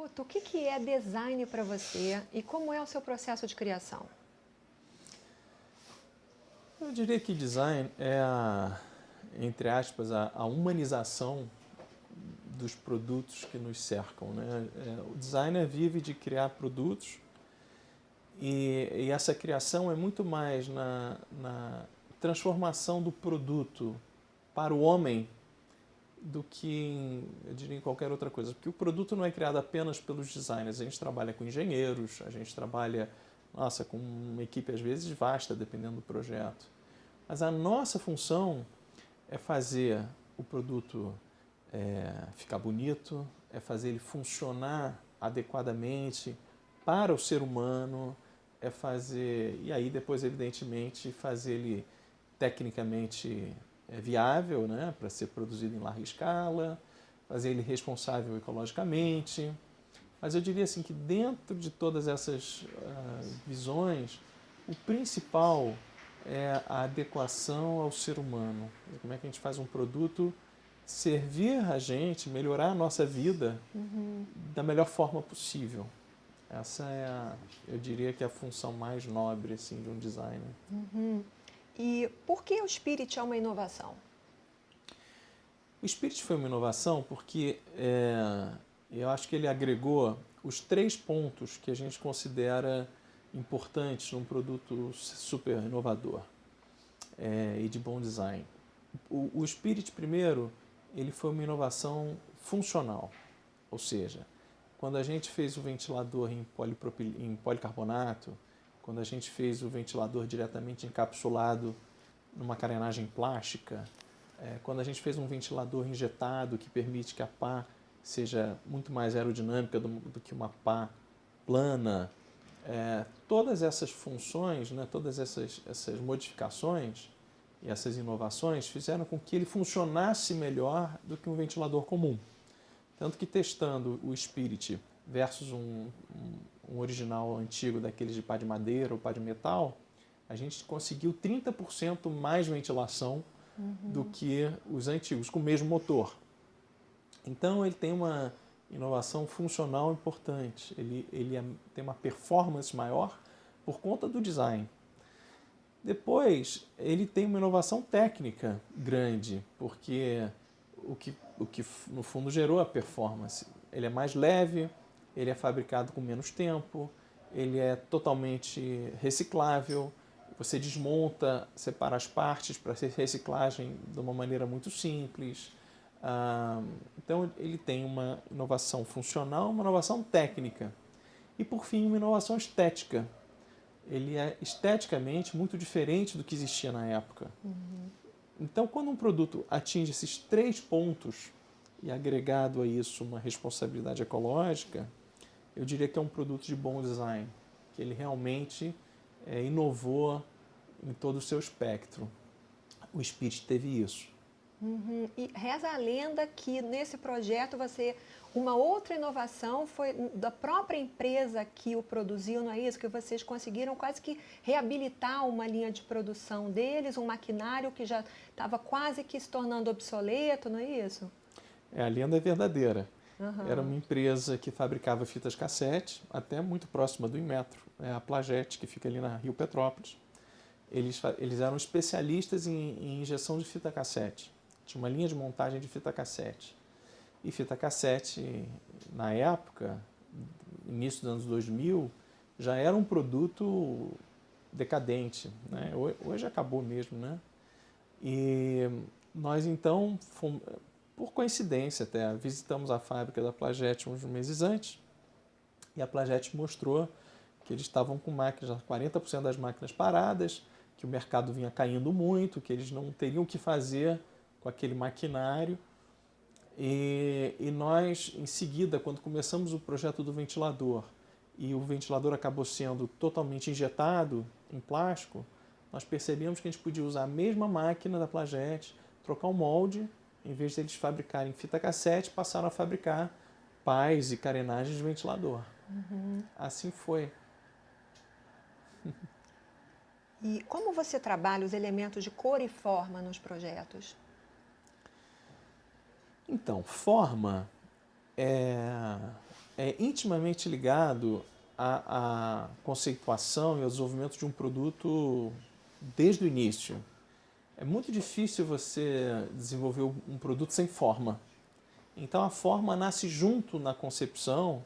conta o que é design para você e como é o seu processo de criação? Eu diria que design é entre aspas, a humanização dos produtos que nos cercam, né? O designer vive de criar produtos e essa criação é muito mais na transformação do produto para o homem do que, eu diria, em qualquer outra coisa. Porque o produto não é criado apenas pelos designers. A gente trabalha com engenheiros, a gente trabalha, nossa, com uma equipe às vezes vasta, dependendo do projeto. Mas a nossa função é fazer o produto ficar bonito, é fazer ele funcionar adequadamente para o ser humano, é fazer, e aí depois, evidentemente, fazer ele tecnicamente viável, né, para ser produzido em larga escala, fazer ele responsável ecologicamente. Mas eu diria assim que dentro de todas essas visões, o principal é a adequação ao ser humano. Como é que a gente faz um produto servir a gente, melhorar a nossa vida da melhor forma possível. Essa é, eu diria que é a função mais nobre assim, de um designer. E por que o Spirit é uma inovação? O Spirit foi uma inovação porque eu acho que ele agregou os 3 pontos que a gente considera importantes num produto super inovador e de bom design. O Spirit, primeiro, ele foi uma inovação funcional, ou seja, quando a gente fez o ventilador em policarbonato, quando a gente fez o ventilador diretamente encapsulado numa carenagem plástica, quando a gente fez um ventilador injetado que permite que a pá seja muito mais aerodinâmica do que uma pá plana, todas essas funções, né, todas essas modificações e essas inovações fizeram com que ele funcionasse melhor do que um ventilador comum. Tanto que testando o Spirit versus um original antigo daqueles de pá de madeira ou pá de metal, a gente conseguiu 30% mais ventilação do que os antigos, com o mesmo motor. Então ele tem uma inovação funcional importante, ele tem uma performance maior por conta do design. Depois, ele tem uma inovação técnica grande, porque o que no fundo gerou a performance. Ele é mais leve, ele é fabricado com menos tempo, ele é totalmente reciclável, você desmonta, separa as partes para reciclagem de uma maneira muito simples. Então ele tem uma inovação funcional, uma inovação técnica e, por fim, uma inovação estética. Ele é esteticamente muito diferente do que existia na época. Então, quando um produto atinge esses 3 pontos e agregado a isso uma responsabilidade ecológica, eu diria que é um produto de bom design, que ele realmente inovou em todo o seu espectro. O Spirit teve isso. E reza a lenda que nesse projeto uma outra inovação foi da própria empresa que o produziu, não é isso? Que vocês conseguiram quase que reabilitar uma linha de produção deles, um maquinário que já estava quase que se tornando obsoleto, não é isso? A lenda é verdadeira. Era uma empresa que fabricava fitas cassete, até muito próxima do Inmetro, a Plagete, que fica ali na Rio Petrópolis. Eles eram especialistas em injeção de fita cassete. Tinha uma linha de montagem de fita cassete. E fita cassete, na época, início dos anos 2000, já era um produto decadente, né? Hoje acabou mesmo, né? E nós então, por coincidência até, visitamos a fábrica da Plagete uns meses antes e a Plagete mostrou que eles estavam com máquinas, 40% das máquinas paradas, que o mercado vinha caindo muito, que eles não teriam o que fazer com aquele maquinário. E nós, em seguida, quando começamos o projeto do ventilador, e o ventilador acabou sendo totalmente injetado em plástico, nós percebemos que a gente podia usar a mesma máquina da Plagete, trocar o molde, em vez de eles fabricarem fita cassete, passaram a fabricar pás e carenagens de ventilador. Assim foi. E como você trabalha os elementos de cor e forma nos projetos? Então, forma é é intimamente ligado à conceituação e ao desenvolvimento de um produto desde o início. É muito difícil você desenvolver um produto sem forma. Então a forma nasce junto na concepção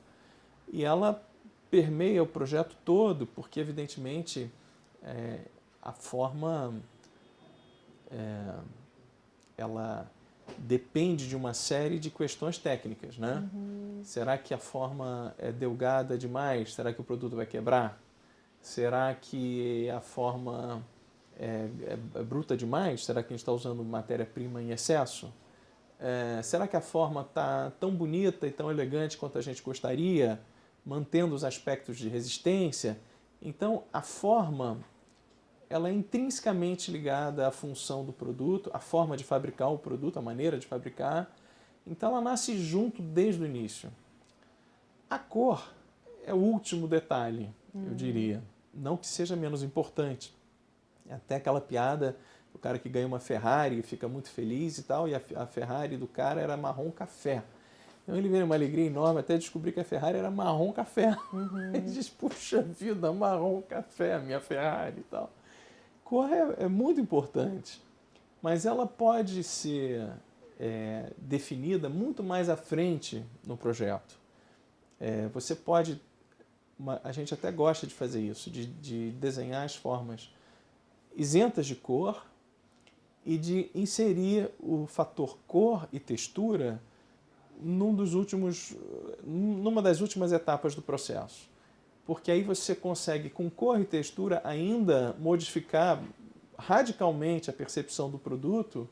e ela permeia o projeto todo, porque evidentemente a forma ela depende de uma série de questões técnicas, né? Será que a forma é delgada demais? Será que o produto vai quebrar? Será que a forma é bruta demais? Será que a gente está usando matéria-prima em excesso? Será que a forma está tão bonita e tão elegante quanto a gente gostaria, mantendo os aspectos de resistência? Então, a forma ela é intrinsecamente ligada à função do produto, à forma de fabricar o produto, à maneira de fabricar. Então, ela nasce junto desde o início. A cor é o último detalhe, eu diria. Não que seja menos importante. É até aquela piada do cara que ganha uma Ferrari e fica muito feliz e tal, e a Ferrari do cara era marrom café. Então ele veio uma alegria enorme até descobrir que a Ferrari era marrom café. Ele diz, puxa vida, marrom café, minha Ferrari e tal. Cor é muito importante, mas ela pode ser definida muito mais à frente no projeto. Você pode, a gente até gosta de fazer isso, de desenhar as formas isentas de cor e de inserir o fator cor e textura numa das últimas etapas do processo. Porque aí você consegue, com cor e textura, ainda modificar radicalmente a percepção do produto,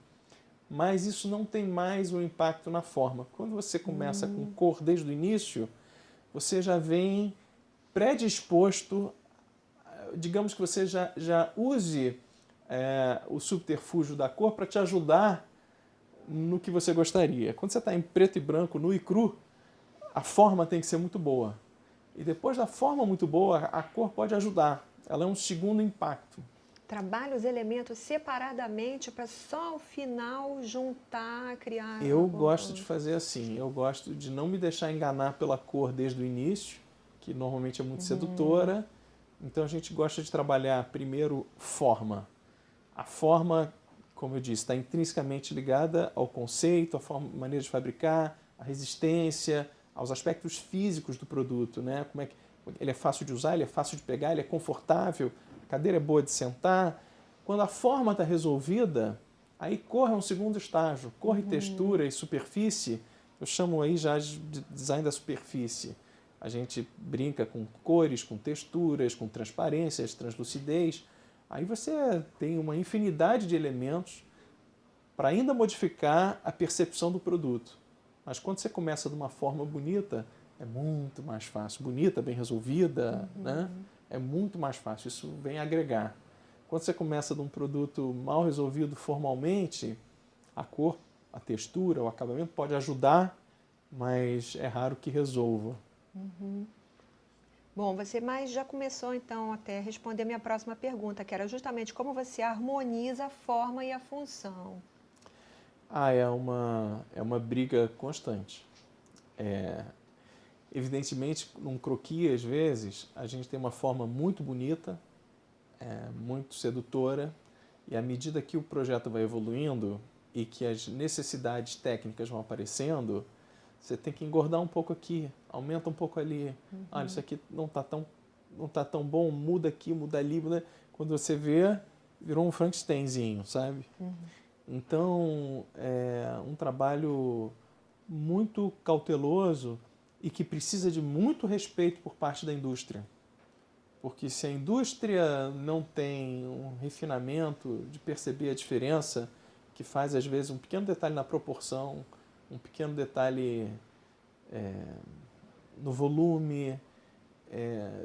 mas isso não tem mais um impacto na forma. Quando você começa com cor desde o início, você já vem predisposto, digamos que você já use o subterfúgio da cor para te ajudar no que você gostaria. Quando você está em preto e branco, nu e cru, a forma tem que ser muito boa. E depois da forma muito boa, a cor pode ajudar. Ela é um segundo impacto. Trabalha os elementos separadamente para só ao final juntar, criar... Eu gosto de fazer assim. Eu gosto de não me deixar enganar pela cor desde o início, que normalmente é muito sedutora. Então a gente gosta de trabalhar primeiro forma. A forma, como eu disse, está intrinsecamente ligada ao conceito, à maneira de fabricar, à resistência, aos aspectos físicos do produto, né? Como é que ele é fácil de usar, ele é fácil de pegar, ele é confortável, a cadeira é boa de sentar. Quando a forma está resolvida, aí cor é um segundo estágio. Cor e textura e superfície, eu chamo aí já de design da superfície. A gente brinca com cores, com texturas, com transparências, translucidez. Aí você tem uma infinidade de elementos para ainda modificar a percepção do produto. Mas quando você começa de uma forma bonita, é muito mais fácil. Bonita, bem resolvida, né? É muito mais fácil. Isso vem agregar. Quando você começa de um produto mal resolvido formalmente, a cor, a textura, o acabamento pode ajudar, mas é raro que resolva. Bom, você já começou então até a responder a minha próxima pergunta, que era justamente como você harmoniza a forma e a função. É uma briga constante. Evidentemente, num croquis, às vezes, a gente tem uma forma muito bonita, muito sedutora, e à medida que o projeto vai evoluindo e que as necessidades técnicas vão aparecendo, você tem que engordar um pouco aqui, aumenta um pouco ali. Olha, isso aqui não tá tão bom, muda aqui, muda ali. Muda... Quando você vê, virou um Frankensteinzinho, sabe? Então, é um trabalho muito cauteloso e que precisa de muito respeito por parte da indústria. Porque se a indústria não tem um refinamento de perceber a diferença, que faz às vezes um pequeno detalhe na proporção, um pequeno detalhe no volume,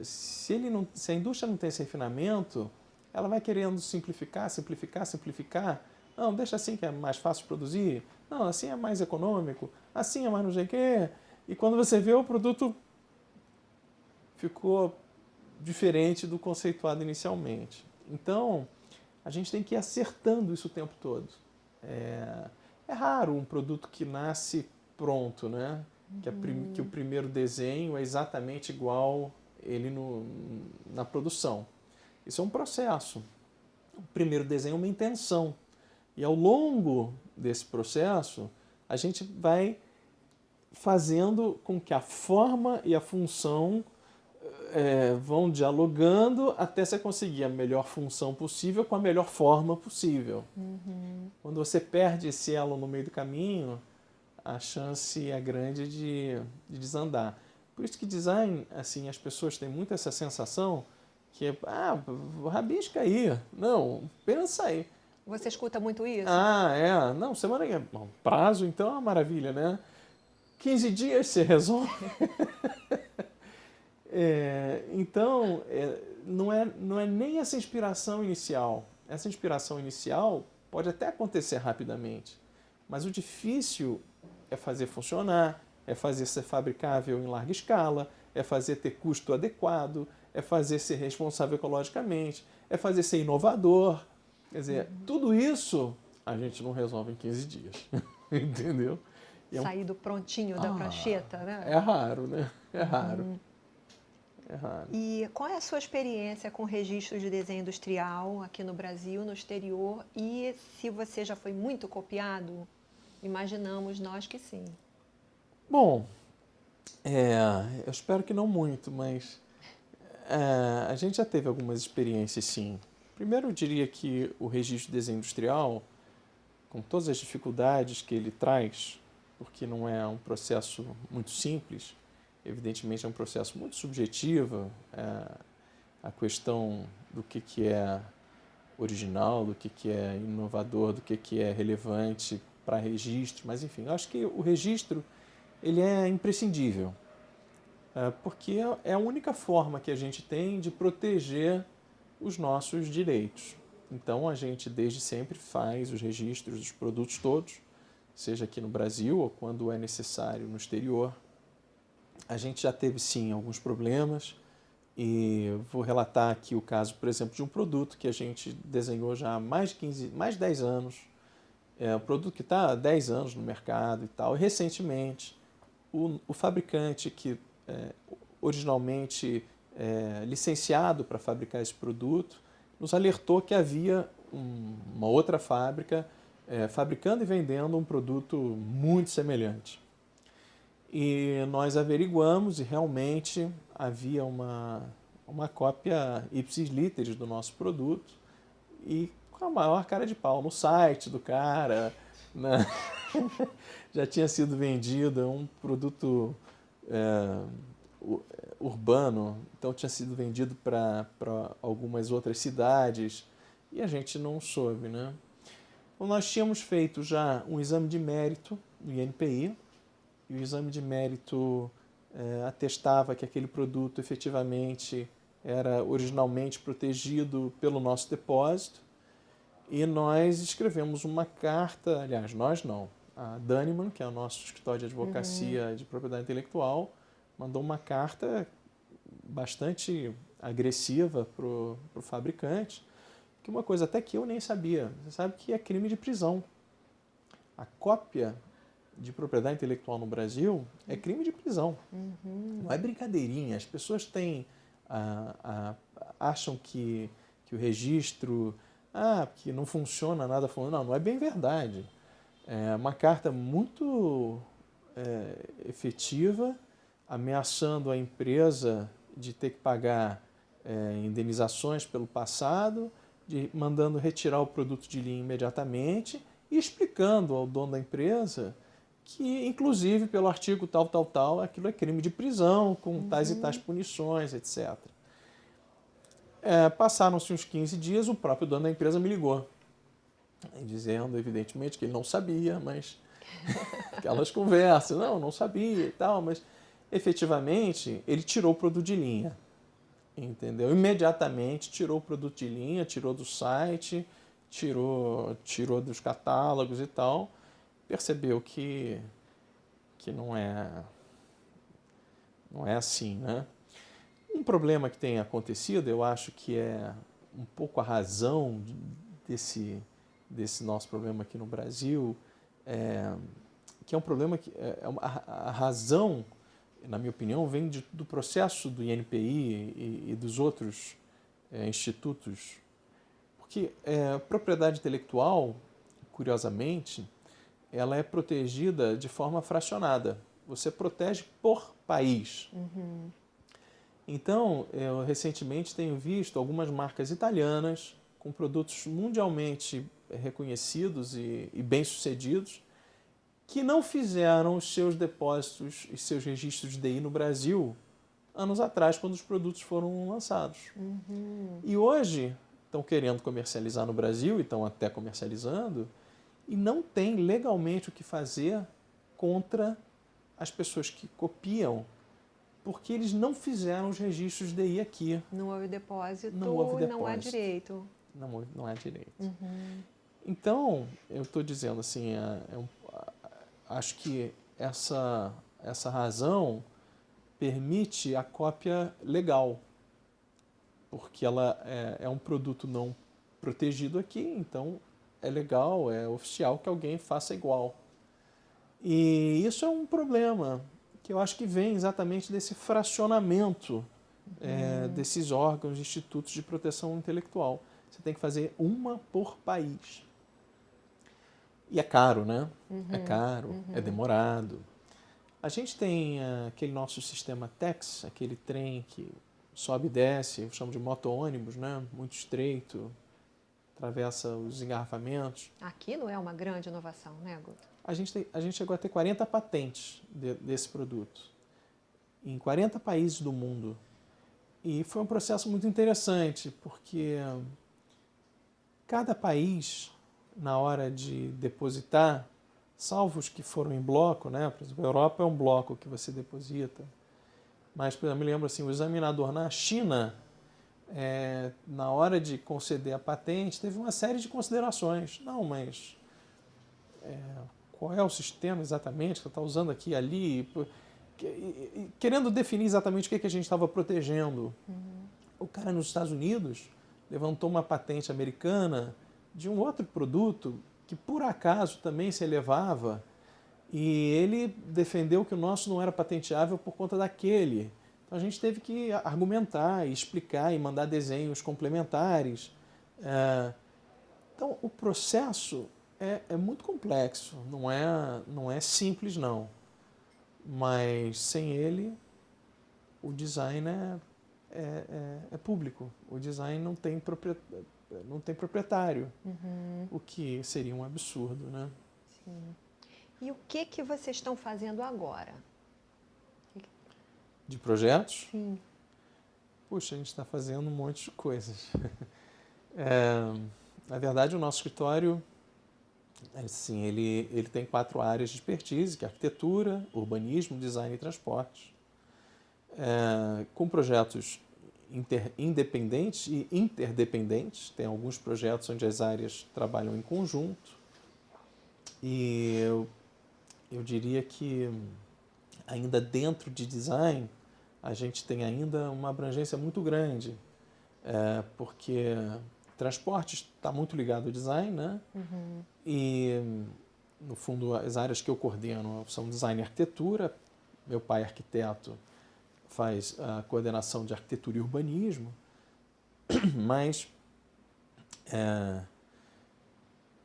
se a indústria não tem esse refinamento, ela vai querendo simplificar. Não, deixa assim que é mais fácil de produzir. Não, assim é mais econômico. Assim é mais não sei o quê. E quando você vê, o produto ficou diferente do conceituado inicialmente. Então, a gente tem que ir acertando isso o tempo todo. É raro um produto que nasce pronto, né? que o primeiro desenho é exatamente igual ele na produção. Isso é um processo. O primeiro desenho é uma intenção. E ao longo desse processo, a gente vai fazendo com que a forma e a função vão dialogando até você conseguir a melhor função possível com a melhor forma possível. Quando você perde esse elo no meio do caminho, a chance é grande de desandar. Por isso que design, assim, as pessoas têm muito essa sensação que rabisca aí. Não, pensa aí. Você escuta muito isso? Não, semana que bom, prazo então é uma maravilha, né? 15 dias você resolve. Então, não é nem essa inspiração inicial. Essa inspiração inicial pode até acontecer rapidamente, mas o difícil é fazer funcionar, é fazer ser fabricável em larga escala, é fazer ter custo adequado, é fazer ser responsável ecologicamente, é fazer ser inovador. Quer dizer, tudo isso a gente não resolve em 15 dias, entendeu? Sair do prontinho da prancheta, né? É raro, né? É raro. É raro. E qual é a sua experiência com registro de desenho industrial aqui no Brasil, no exterior? E se você já foi muito copiado? Imaginamos nós que sim. Bom, eu espero que não muito, mas a gente já teve algumas experiências, sim. Primeiro, eu diria que o registro de desenho industrial, com todas as dificuldades que ele traz, porque não é um processo muito simples, evidentemente é um processo muito subjetivo, a questão do que é original, do que é inovador, do que é relevante para registro, mas enfim, eu acho que o registro ele é imprescindível, porque é a única forma que a gente tem de proteger os nossos direitos. Então a gente desde sempre faz os registros dos produtos todos, seja aqui no Brasil ou quando é necessário no exterior. A gente já teve sim alguns problemas e vou relatar aqui o caso, por exemplo, de um produto que a gente desenhou já há mais de 10 anos. É um produto que está há 10 anos no mercado e tal. E recentemente, o fabricante que originalmente licenciado para fabricar esse produto nos alertou que havia uma outra fábrica fabricando e vendendo um produto muito semelhante. E nós averiguamos e realmente havia uma cópia ipsis literis do nosso produto e com a maior cara de pau no site do cara, né? Já tinha sido vendido um produto urbano, então tinha sido vendido para algumas outras cidades e a gente não soube, né? Então, nós tínhamos feito já um exame de mérito no INPI, e o exame de mérito atestava que aquele produto efetivamente era originalmente protegido pelo nosso depósito, e nós escrevemos uma carta, aliás, nós não, a Daniman, que é o nosso escritório de advocacia de propriedade intelectual, mandou uma carta bastante agressiva para o fabricante, que uma coisa até que eu nem sabia, você sabe que é crime de prisão. A cópia de propriedade intelectual no Brasil é crime de prisão. Não é brincadeirinha. As pessoas acham que o registro, que não funciona nada. Não é bem verdade. É uma carta muito efetiva, ameaçando a empresa de ter que pagar indenizações pelo passado, mandando retirar o produto de linha imediatamente e explicando ao dono da empresa que, inclusive, pelo artigo tal, aquilo é crime de prisão, com tais e tais punições, etc. Passaram-se uns 15 dias, o próprio dono da empresa me ligou, dizendo, evidentemente, que ele não sabia, mas aquelas conversas, não sabia e tal, mas efetivamente ele tirou o produto de linha, entendeu? Imediatamente tirou o produto de linha, tirou do site, tirou dos catálogos e tal, percebeu que não é assim, né? Um problema que tem acontecido, eu acho que é um pouco a razão desse nosso problema aqui no Brasil, que é um problema que a razão, na minha opinião, vem do processo do INPI e dos outros institutos. Porque propriedade intelectual, curiosamente, ela é protegida de forma fracionada. Você protege por país. Uhum. Então, eu recentemente tenho visto algumas marcas italianas com produtos mundialmente reconhecidos e bem-sucedidos que não fizeram os seus depósitos e seus registros de DI no Brasil anos atrás, quando os produtos foram lançados. Uhum. E hoje estão querendo comercializar no Brasil e estão até comercializando e não tem legalmente o que fazer contra as pessoas que copiam, porque eles não fizeram os registros de DI aqui. Não houve depósito, Não houve não há depósito. direito. Não há direito. Uhum. Então, eu estou dizendo assim, acho que essa razão permite a cópia legal, porque ela é um produto não protegido aqui, então é legal, é oficial que alguém faça igual. E isso é um problema que eu acho que vem exatamente desse fracionamento desses órgãos, institutos de proteção intelectual. Você tem que fazer uma por país. E é caro, né? É caro, é demorado. A gente tem aquele nosso sistema TEX, aquele trem que sobe e desce, eu chamo de moto-ônibus, né? Muito estreito, atravessa os engarrafamentos. Aqui não é uma grande inovação, né, Guto? A gente chegou a ter 40 patentes desse produto, em 40 países do mundo. E foi um processo muito interessante, porque cada país, na hora de depositar, salvo os que foram em bloco, né? Por exemplo, a Europa é um bloco que você deposita. Mas, por exemplo, eu me lembro assim, o examinador na China, na hora de conceder a patente, teve uma série de considerações. Não, mas qual é o sistema exatamente que você está usando aqui e ali? Querendo definir exatamente o que a gente estava protegendo. O cara nos Estados Unidos levantou uma patente americana de um outro produto que por acaso também se elevava, e ele defendeu que o nosso não era patenteável por conta daquele. Então a gente teve que argumentar e explicar e mandar desenhos complementares. Então o processo é muito complexo, não é simples não, mas sem ele o design é público, o design não tem proprietário, o que seria um absurdo, né? Sim. E o que vocês estão fazendo agora? De projetos? Sim. Puxa, a gente está fazendo um monte de coisas. Na verdade, o nosso escritório, assim, ele tem 4 áreas de expertise, que é arquitetura, urbanismo, design e transportes. Com projetos independentes e interdependentes. Tem alguns projetos onde as áreas trabalham em conjunto. E eu diria que ainda dentro de design a gente tem ainda uma abrangência muito grande, porque transporte está muito ligado ao design, né? E no fundo as áreas que eu coordeno são design e arquitetura. Meu pai é arquiteto, faz a coordenação de arquitetura e urbanismo, mas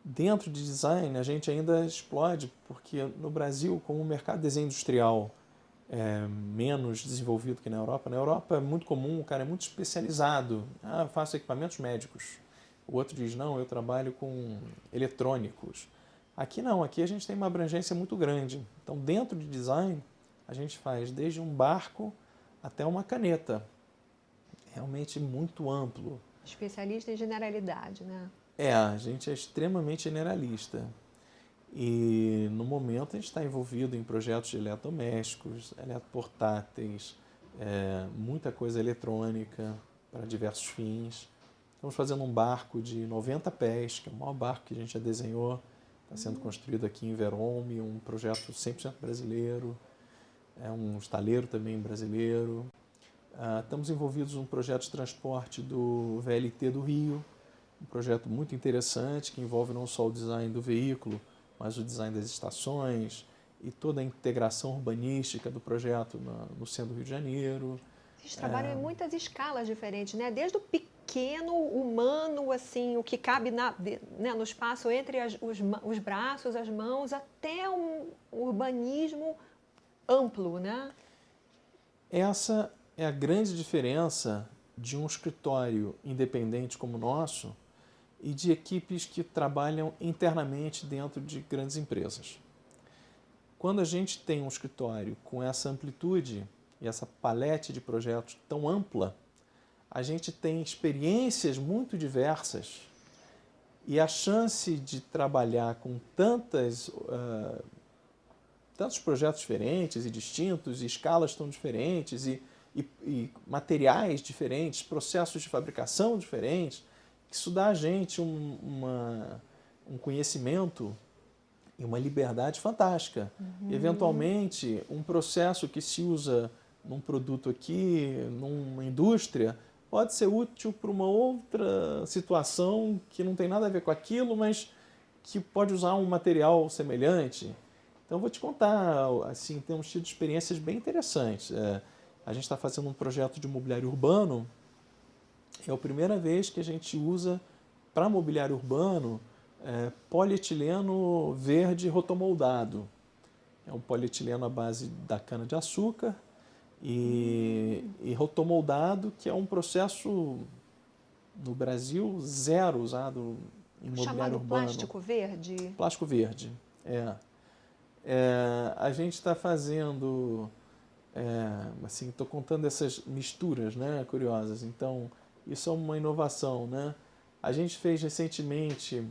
dentro de design a gente ainda explode, porque no Brasil, como o mercado de desenho industrial é menos desenvolvido que na Europa é muito comum, o cara é muito especializado. Eu faço equipamentos médicos. O outro diz, não, eu trabalho com eletrônicos. Aqui não, aqui a gente tem uma abrangência muito grande. Então, dentro de design, a gente faz desde um barco até uma caneta. Realmente muito amplo. Especialista em generalidade, né? A gente é extremamente generalista. E no momento a gente está envolvido em projetos de eletrodomésticos, eletroportáteis, muita coisa eletrônica para diversos fins. Estamos fazendo um barco de 90 pés, que é o maior barco que a gente já desenhou. Está sendo construído aqui em Verome, um projeto 100% brasileiro. É um estaleiro também brasileiro. Estamos envolvidos num projeto de transporte do VLT do Rio, um projeto muito interessante que envolve não só o design do veículo, mas o design das estações e toda a integração urbanística do projeto no centro do Rio de Janeiro. Vocês trabalham em muitas escalas diferentes, né? Desde o pequeno humano, assim, o que cabe né, no espaço entre os braços, as mãos, até um urbanismo amplo, né? Essa é a grande diferença de um escritório independente como o nosso e de equipes que trabalham internamente dentro de grandes empresas. Quando a gente tem um escritório com essa amplitude e essa palete de projetos tão ampla, a gente tem experiências muito diversas e a chance de trabalhar com tantos projetos diferentes e distintos, e escalas tão diferentes, e materiais diferentes, processos de fabricação diferentes, isso dá a gente um conhecimento e uma liberdade fantástica. Eventualmente, um processo que se usa num produto aqui, numa indústria, pode ser útil para uma outra situação que não tem nada a ver com aquilo, mas que pode usar um material semelhante. Então, eu vou te contar, assim, temos tido experiências bem interessantes. A gente está fazendo um projeto de mobiliário urbano. É a primeira vez que a gente usa para mobiliário urbano polietileno verde rotomoldado. É um polietileno à base da cana-de-açúcar e rotomoldado, que é um processo no Brasil zero usado em mobiliário urbano. Plástico verde? Plástico verde, a gente está fazendo, assim, estou contando essas misturas, né, curiosas. Então, isso é uma inovação, né? A gente fez recentemente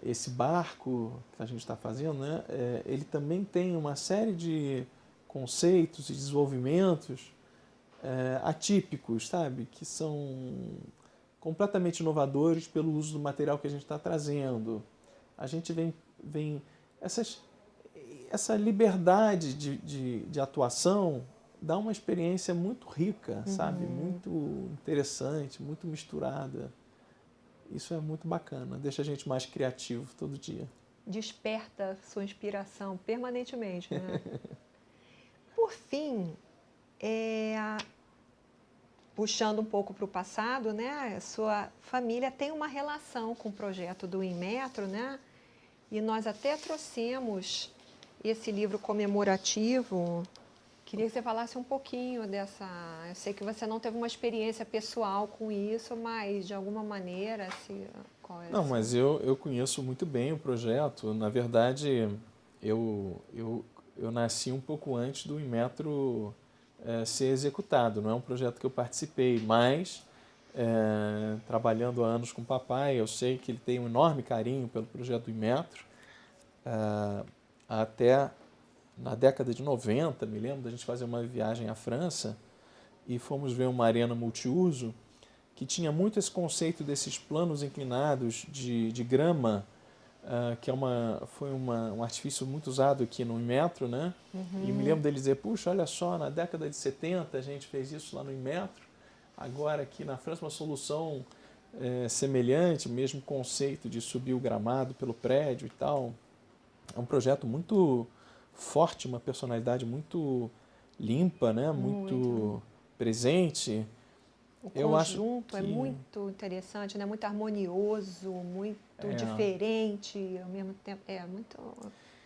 esse barco que a gente está fazendo, né? Ele também tem uma série de conceitos e desenvolvimentos atípicos, sabe? Que são completamente inovadores pelo uso do material que a gente está trazendo. A gente vem essa liberdade de atuação dá uma experiência muito rica, sabe? Muito interessante, muito misturada. Isso é muito bacana, deixa a gente mais criativo todo dia. Desperta sua inspiração permanentemente, né? Por fim, puxando um pouco para o passado, né? A sua família tem uma relação com o projeto do Inmetro, né? E nós até trouxemos esse livro comemorativo. Queria que você falasse um pouquinho dessa... Eu sei que você não teve uma experiência pessoal com isso, mas de alguma maneira... Não, mas eu conheço muito bem o projeto. Na verdade, eu nasci um pouco antes do Inmetro ser executado. Não é um projeto que eu participei, mas trabalhando há anos com o papai, eu sei que ele tem um enorme carinho pelo projeto do Inmetro. Até na década de 90, me lembro da gente fazer uma viagem à França e fomos ver uma arena multiuso que tinha muito esse conceito desses planos inclinados de grama, que foi um artifício muito usado aqui no Inmetro, né? E me lembro dele dizer, puxa, olha só, na década de 70 a gente fez isso lá no Inmetro, agora aqui na França uma solução semelhante, o mesmo conceito de subir o gramado pelo prédio e tal. É um projeto muito forte, uma personalidade muito limpa, né? Muito presente. O conjunto é muito interessante, né? Muito harmonioso, muito diferente, ao mesmo tempo. É muito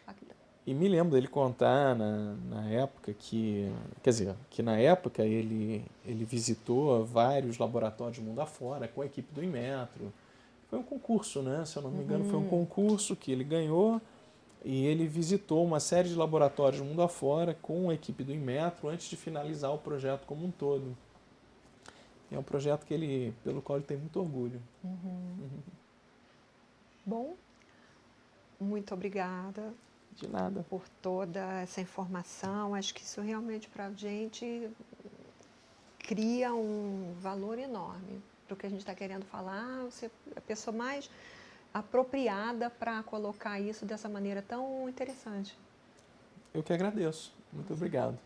impactante. E me lembro dele contar na época que na época ele visitou vários laboratórios mundo afora com a equipe do Inmetro. Foi um concurso, né? Se eu não me engano, foi um concurso que ele ganhou. E ele visitou uma série de laboratórios mundo afora com a equipe do Inmetro antes de finalizar o projeto como um todo. É um projeto pelo qual ele tem muito orgulho. Bom, muito obrigada. De nada. Por toda essa informação. Acho que isso realmente para a gente cria um valor enorme para o que a gente está querendo falar. Você é a pessoa mais apropriada para colocar isso dessa maneira tão interessante. Eu que agradeço. Muito obrigado.